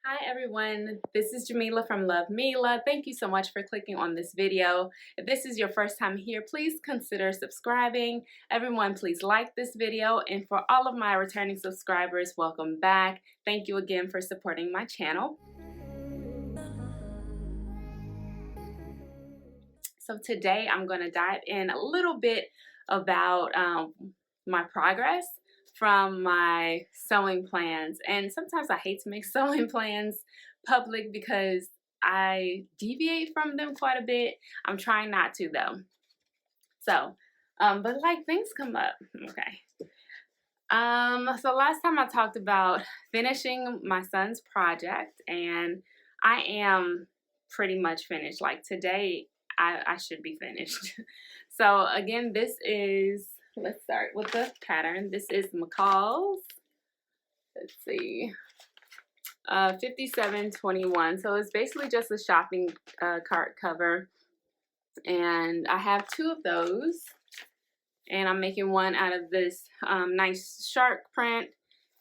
Hi everyone, this is Jamila from Love Mila. Thank you so much for clicking on this video. If this is your first time here, please consider subscribing. Everyone, please like this video, and for all of my returning subscribers, welcome back. Thank you again for supporting my channel. So today I'm going to dive in a little bit about my progress from my sewing plans. And sometimes I hate to make sewing plans public because I deviate from them quite a bit. I'm trying not to though. So, but like things come up. Okay. So last time I talked about finishing my son's project, and I am pretty much finished. Like today, I should be finished. So again, this is, let's start with the pattern. This is McCall's, let's see, 5721. So it's basically just a shopping cart cover. And I have two of those. And I'm making one out of this nice shark print.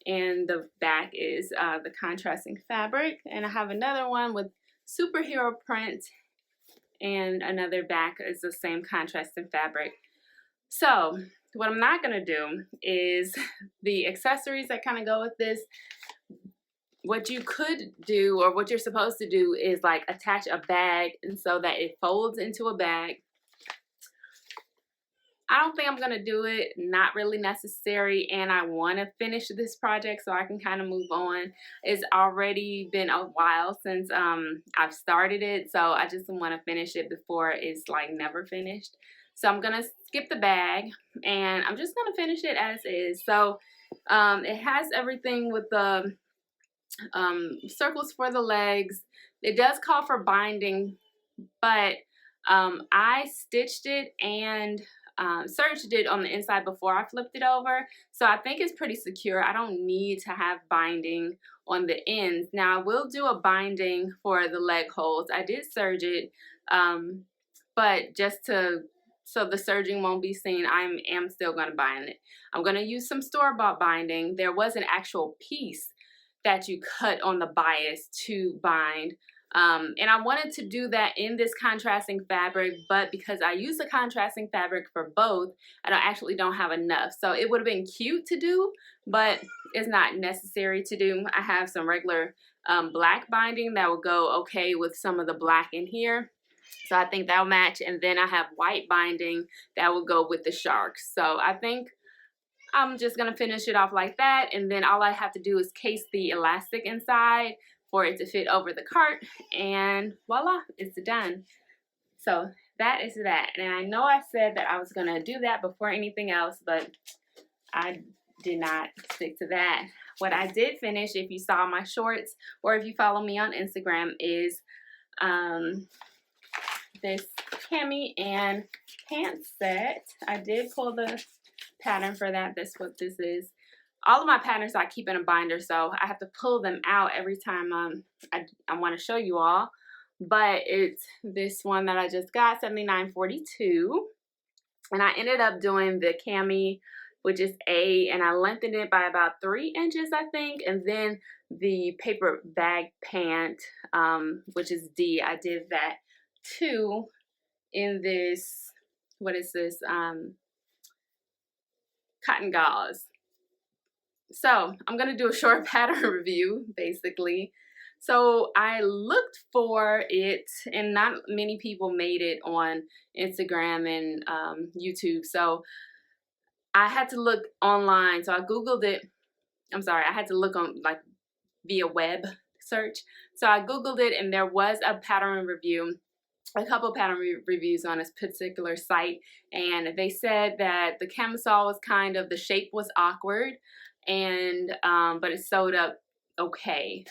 And the back is the contrasting fabric. And I have another one with superhero print. And another back is the same contrasting fabric. So what I'm not going to do is the accessories that kind of go with this. What you could do, or what you're supposed to do, is like attach a bag and so that it folds into a bag. I don't think I'm going to do it. Not really necessary. And I want to finish this project so I can kind of move on. It's already been a while since I've started it. So I just want to finish it before it's like never finished. So I'm going to skip the bag and I'm just going to finish it as is. So it has everything with the circles for the legs. It does call for binding, but I stitched it and serged it on the inside before I flipped it over, so I think it's pretty secure. I don't need to have binding on the ends. Now I will do a binding for the leg holes. I did serge it, but just so the serging won't be seen, I am still going to bind it. I'm going to use some store-bought binding. There was an actual piece that you cut on the bias to bind. And I wanted to do that in this contrasting fabric, but because I use the contrasting fabric for both, I actually don't have enough. So it would have been cute to do, but it's not necessary to do. I have some regular black binding that will go okay with some of the black in here. So I think that'll match. And then I have white binding that will go with the sharks. So I think I'm just going to finish it off like that. And then all I have to do is case the elastic inside for it to fit over the cart, and voila, it's done. So that is that. And I know I said that I was going to do that before anything else, but I did not stick to that. What I did finish, if you saw my shorts or if you follow me on Instagram, is this cami and pants set. I did pull the pattern for that. That's what this is. All of my patterns I keep in a binder, so I have to pull them out every time I want to show you all. But it's this one that I just got, 7942. And I ended up doing the cami, which is A, and I lengthened it by about 3 inches, I think. And then the paper bag pant, which is D, I did that too in this, what is this, cotton gauze. So I'm going to do a short pattern review, basically. So I looked for it, and not many people made it on Instagram and YouTube. So I had to look online. So I Googled it. I'm sorry, I had to look on like via web search. So I Googled it, and there was a pattern review, a couple pattern reviews on this particular site. And they said that the camisole was kind of, the shape was awkward. And but it sewed up okay.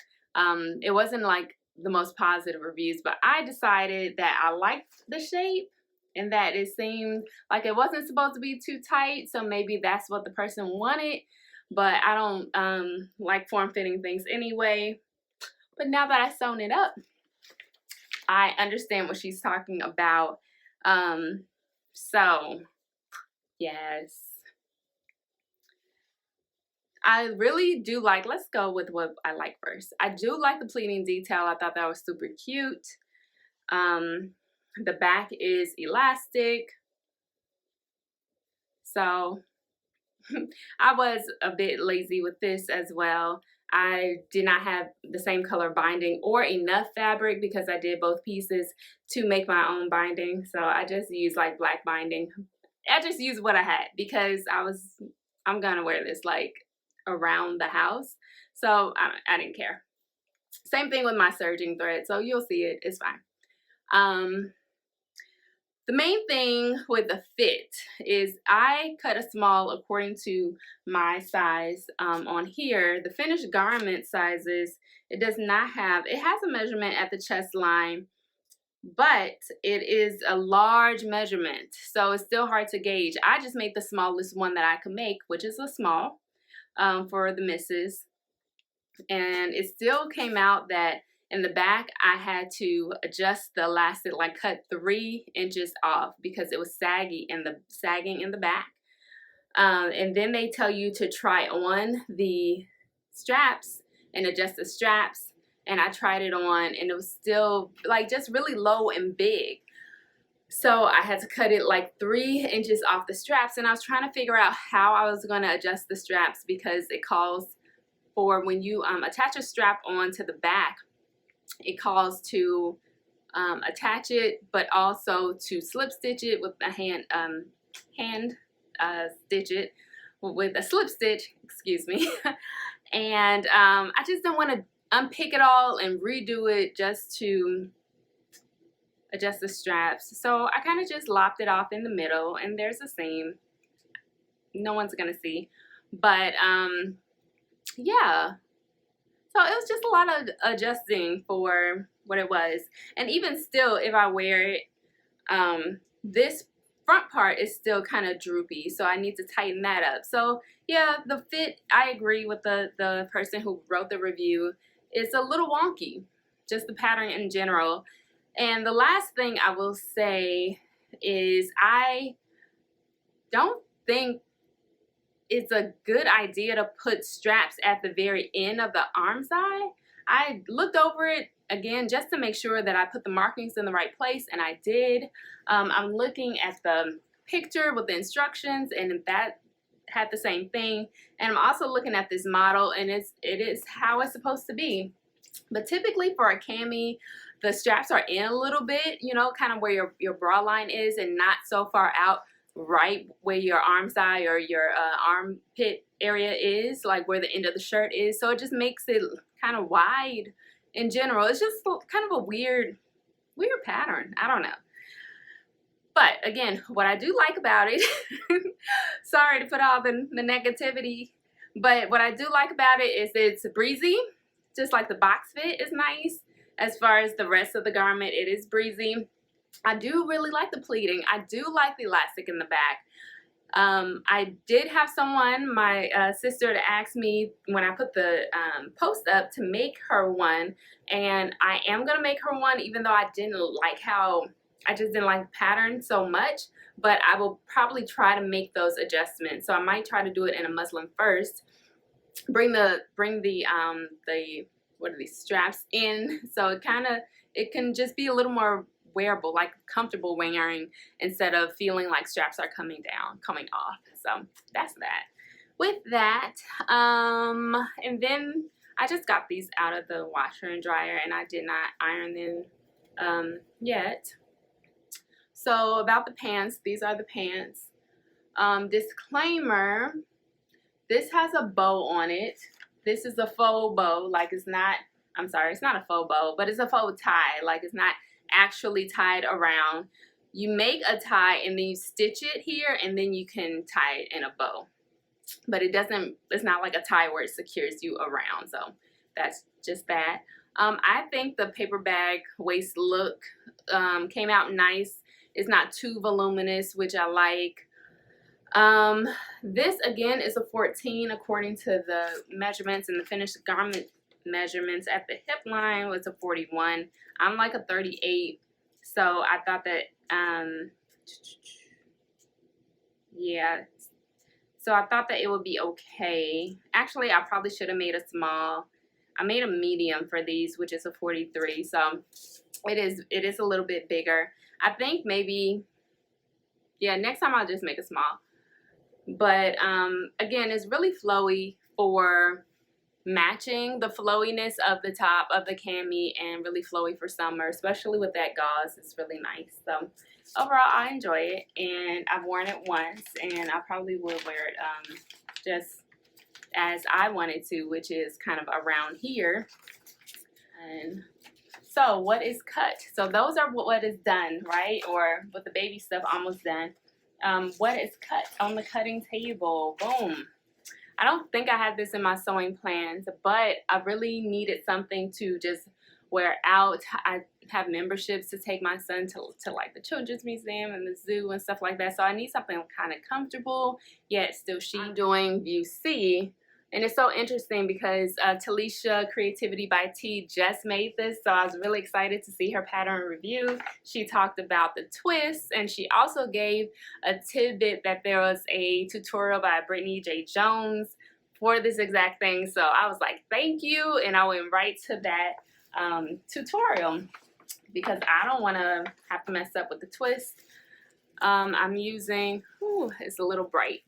It wasn't like the most positive reviews, but I decided that I liked the shape and that it seemed like it wasn't supposed to be too tight, so maybe that's what the person wanted. But I don't like form-fitting things anyway. But now that I've sewn it up, I understand what she's talking about. So yes. I really do like, let's go with what I like first. I do like the pleating detail. I thought that was super cute. The back is elastic. So I was a bit lazy with this as well. I did not have the same color binding or enough fabric because I did both pieces to make my own binding. So I just used like black binding. I just used what I had because I'm gonna wear this like around the house. So I didn't care. Same thing with my serging thread. So you'll see it, it's fine. The main thing with the fit is I cut a small according to my size on here. The finished garment sizes, it does not have, it has a measurement at the chest line, but it is a large measurement. So it's still hard to gauge. I just made the smallest one that I could make, which is a small for the misses. And it still came out that in the back, I had to adjust the elastic, like cut 3 inches off because it was sagging in the back. And then they tell you to try on the straps and adjust the straps. And I tried it on and it was still like just really low and big. So I had to cut it like 3 inches off the straps. And I was trying to figure out how I was going to adjust the straps because it calls for when you attach a strap on to the back, it calls to attach it, but also to slip stitch it with a hand stitch it with a slip stitch, excuse me. And I just don't want to unpick it all and redo it just to adjust the straps. So I kind of just lopped it off in the middle, and there's a seam. No one's gonna see, but yeah. So it was just a lot of adjusting for what it was. And even still, if I wear it, this front part is still kind of droopy. So I need to tighten that up. So yeah, the fit, I agree with the person who wrote the review. It's a little wonky, just the pattern in general. And the last thing I will say is I don't think it's a good idea to put straps at the very end of the arm side. I looked over it again just to make sure that I put the markings in the right place, and I did. I'm looking at the picture with the instructions, and that had the same thing. And I'm also looking at this model, and it is how it's supposed to be. But typically for a cami, the straps are in a little bit, you know, kind of where your bra line is, and not so far out right where your arm side or your armpit area is, like where the end of the shirt is. So it just makes it kind of wide in general. It's just kind of a weird pattern. I don't know. But again, what I do like about it, sorry to put all the negativity, but what I do like about it is it's breezy, just like the box fit is nice. As far as the rest of the garment, it is breezy. I do really like the pleating. I do like the elastic in the back. I did have someone, my sister, to ask me when I put the post up to make her one, and I am gonna make her one, even though I just didn't like the pattern so much. But I will probably try to make those adjustments. So I might try to do it in a muslin first. Bring the what are these straps in, so it can just be a little more wearable, like comfortable wearing, instead of feeling like straps are coming off. So that's that. With that, and then I just got these out of the washer and dryer, and I did not iron them yet. So about the pants, these are the pants. Disclaimer, this has a bow on it. This is a faux bow, like it's not, I'm sorry, it's not a faux bow, but it's a faux tie, like it's not actually tied around. You make a tie and then you stitch it here, and then you can tie it in a bow. But it's not like a tie where it secures you around. So that's just that. I think the paper bag waist look came out nice. It's not too voluminous, which I like. This again is a 14 according to the measurements, and the finished garment measurements at the hip line was a 41. I'm like a 38, so I thought that yeah, So I thought that it would be okay. Actually, I probably should have made a small. I made a medium for these, which is a 43. So it is a little bit bigger. I think maybe, yeah, next time I'll just make a small. But again, it's really flowy for matching the flowiness of the top of the cami, and really flowy for summer, especially with that gauze. It's really nice. So overall, I enjoy it, and I've worn it once, and I probably would wear it just as I wanted to, which is kind of around here. And so what is cut? So those are what is done, right? Or with the baby stuff almost done. What is cut on the cutting table? Boom. I don't think I had this in my sewing plans, but I really needed something to just wear out. I have memberships to take my son to like the Children's Museum and the zoo and stuff like that. So I need something kind of comfortable, yet still chic. I'm doing View C. And it's so interesting because Talisha Creativity by T just made this, so I was really excited to see her pattern review. She talked about the twists, and she also gave a tidbit that there was a tutorial by Brittany J. Jones for this exact thing. So I was like, thank you, and I went right to that tutorial because I don't want to have to mess up with the twist. I'm using, it's a little bright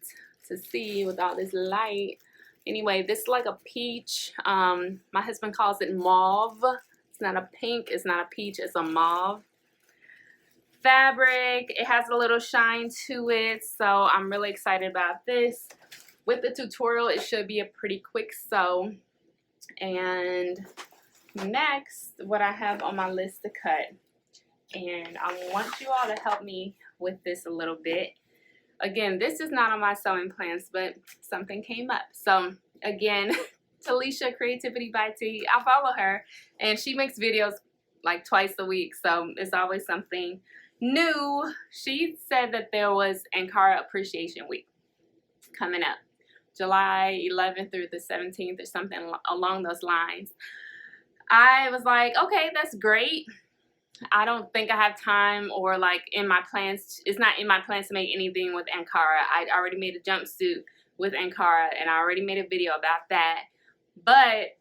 to see with all this light. Anyway, this is like a peach. My husband calls it mauve. It's not a pink, it's not a peach, it's a mauve fabric. It has a little shine to it, so I'm really excited about this. With the tutorial, it should be a pretty quick sew. And next, what I have on my list to cut, and I want you all to help me with this a little bit. Again, this is not on my sewing plans, but something came up. So again, Talisha Creativity by T, I follow her, and she makes videos like twice a week, so it's always something new. She said that there was Ankara Appreciation Week coming up, July 11th through the 17th or something along those lines. I was like, okay, that's great. I don't think I have time, or like in my plans, it's not in my plans to make anything with Ankara. I already made a jumpsuit with Ankara, and I already made a video about that. But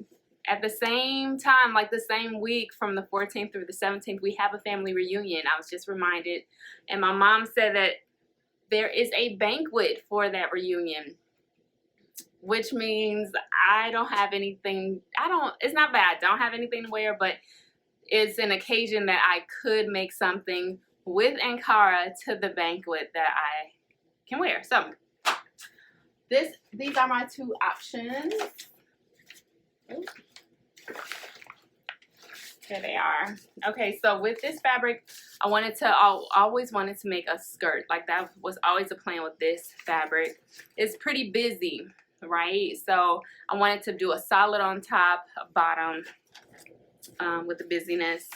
at the same time, like the same week from the 14th through the 17th, we have a family reunion. I was just reminded, and my mom said that there is a banquet for that reunion, which means I don't have anything. It's not bad, I don't have anything to wear, but it's an occasion that I could make something with Ankara to the banquet that I can wear. So these are my two options. Here they are. Okay, so with this fabric, I always wanted to make a skirt. Like that was always a plan with this fabric. It's pretty busy, right? So I wanted to do a solid on top, bottom, with the busyness.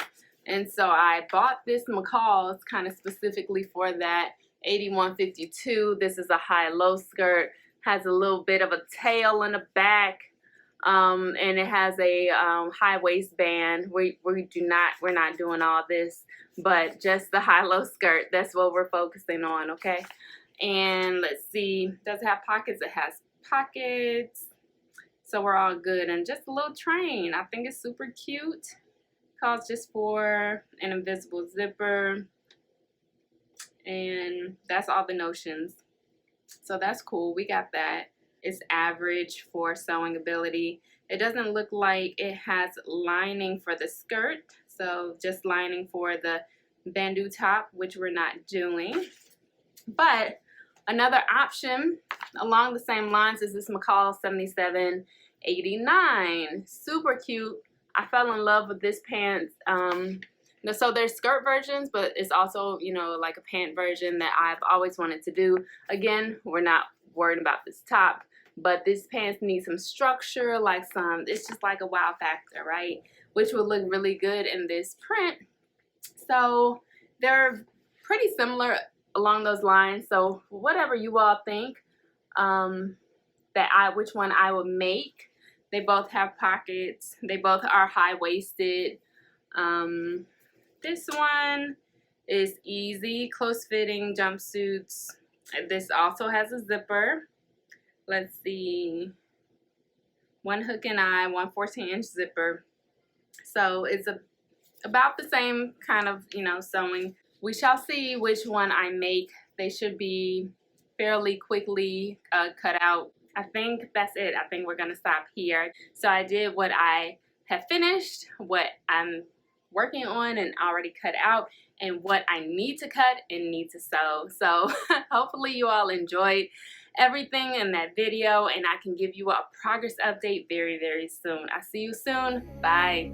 And so I bought this McCall's kind of specifically for that, 8152. This is a high-low skirt, has a little bit of a tail in the back, and it has a high waistband. We're not doing all this, but just the high-low skirt. That's what we're focusing on, okay? And let's see, does it have pockets? It has pockets. So we're all good. And just a little train. I think it's super cute. Calls just for an invisible zipper. And that's all the notions. So that's cool. We got that. It's average for sewing ability. It doesn't look like it has lining for the skirt. So just lining for the bandeau top, which we're not doing. But another option along the same lines is this McCall 7789. Super cute. I fell in love with this pants. So there's skirt versions, but it's also, you know, like a pant version that I've always wanted to do. Again, we're not worried about this top, but this pants needs some structure, like it's just like a wow factor, right? Which would look really good in this print. So they're pretty similar along those lines. So whatever you all think, which one I would make. They both have pockets. They both are high-waisted. This one is easy, close-fitting jumpsuits. This also has a zipper. let's see, one hook and eye, one 14-inch zipper. So it's about the same kind of, sewing. We shall see which one I make. They should be fairly quickly cut out. I think that's it. I think we're gonna stop here. So I did what I have finished, what I'm working on and already cut out, and what I need to cut and need to sew. So hopefully you all enjoyed everything in that video, and I can give you a progress update very, very soon. I'll see you soon. Bye.